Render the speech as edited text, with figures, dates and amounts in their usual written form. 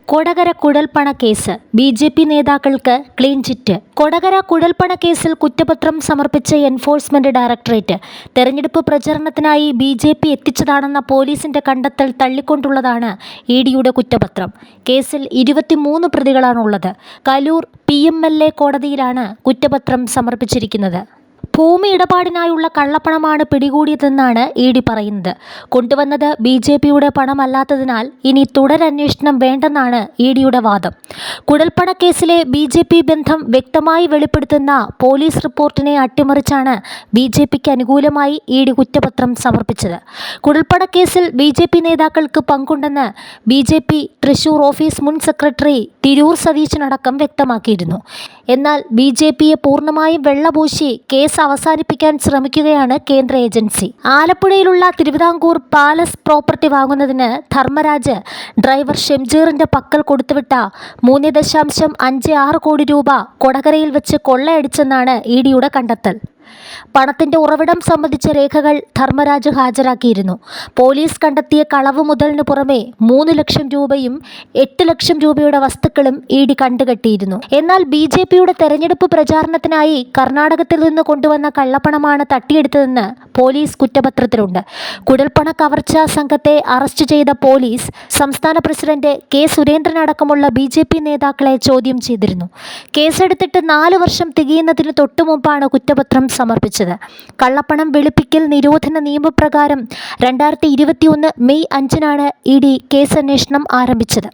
കൊടകര കുഴൽപ്പണ case BJP. നേതാക്കൾക്ക് clean chit. Kodakara കുഴൽപ്പണ കേസിൽ കുറ്റപത്രം സമർപ്പിച്ച എൻഫോഴ്സ്മെന്റ് ഡയറക്ടറേറ്റ് തെരഞ്ഞെടുപ്പ് പ്രചരണത്തിനായി ബി.ജെ.പി. എത്തിച്ചതാണെന്ന പോലീസിന്റെ കണ്ടെത്തൽ തള്ളിക്കൊണ്ടുള്ളതാണ് ഇ.ഡിയുടെ കുറ്റപത്രം. കേസിൽ 23 പ്രതികളാണുള്ളത്. കലൂർ PMLA കോടതിയിലാണ് കുറ്റപത്രം സമർപ്പിച്ചിരിക്കുന്നത്. ഭൂമി ഇടപാടിനായുള്ള കള്ളപ്പണമാണ് പിടികൂടിയതെന്നാണ് ഇ.ഡി പറയുന്നത്. കൊണ്ടുവന്നത് ബി.ജെ.പിയുടെ പണമല്ലാത്തതിനാൽ ഇനി തുടരന്വേഷണം വേണ്ടെന്നാണ് ഇ.ഡിയുടെ വാദം. കുഴൽപ്പണക്കേസിലെ ബി.ജെ.പി. ബന്ധം വ്യക്തമായി വെളിപ്പെടുത്തുന്ന പോലീസ് റിപ്പോർട്ടിനെ അട്ടിമറിച്ചാണ് ബി.ജെ.പിക്ക് അനുകൂലമായി ഇ.ഡി കുറ്റപത്രം സമർപ്പിച്ചത്. കുഴൽപ്പണക്കേസിൽ ബി.ജെ.പി. നേതാക്കൾക്ക് പങ്കുണ്ടെന്ന് ബി.ജെ.പി. തൃശൂർ ഓഫീസ് മുൻ സെക്രട്ടറി തിരൂർ സതീശനടക്കം വ്യക്തമാക്കിയിരുന്നു. എന്നാൽ ബി.ജെ.പിയെ പൂർണ്ണമായും വെള്ളപൂശി കേസ് അവസാനിപ്പിക്കാൻ ശ്രമിക്കുകയാണ് കേന്ദ്ര ഏജൻസി. ആലപ്പുഴയിലുള്ള തിരുവിതാംകൂർ പാലസ് പ്രോപ്പർട്ടി വാങ്ങുന്നതിന് ധർമ്മരാജ് ഡ്രൈവർ ഷംജീറിന്റെ പക്കൽ കൊടുത്തുവിട്ട 3.56 കോടി രൂപ കൊടകരയിൽ വെച്ച് കൊള്ളയടിച്ചെന്നാണ് ഇ.ഡിയുടെ കണ്ടെത്തൽ. പണത്തിന്റെ ഉറവിടം സംബന്ധിച്ച രേഖകൾ ധർമ്മരാജ് ഹാജരാക്കിയിരുന്നു. പോലീസ് കണ്ടെത്തിയ കളവ് മുതലിന് പുറമെ 3 ലക്ഷം രൂപയും 8 ലക്ഷം രൂപയുടെ വസ്തുക്കളും ഇ.ഡി കണ്ടുകെട്ടിയിരുന്നു. എന്നാൽ ബി.ജെ.പിയുടെ തെരഞ്ഞെടുപ്പ് പ്രചാരണത്തിനായി കർണാടകത്തിൽ നിന്ന് കൊണ്ടുവന്ന കള്ളപ്പണമാണ് തട്ടിയെടുത്തതെന്ന് പോലീസ് കുറ്റപത്രത്തിലുണ്ട്. കുഴൽപ്പണ കവർച്ചാ സംഘത്തെ അറസ്റ്റ് ചെയ്ത പോലീസ് സംസ്ഥാന പ്രസിഡന്റ് കെ സുരേന്ദ്രൻ അടക്കമുള്ള ബി.ജെ.പി. നേതാക്കളെ ചോദ്യം ചെയ്തിരുന്നു. കേസെടുത്തിട്ട് 4 വർഷം തികയുന്നതിന് തൊട്ടുമുമ്പാണ് കുറ്റപത്രം സമർപ്പിച്ചത്. കള്ളപ്പണം വെളുപ്പിക്കൽ നിരോധന നിയമപ്രകാരം 2021 മെയ് 5-നാണ് ഇ.ഡി കേസന്വേഷണം ആരംഭിച്ചത്.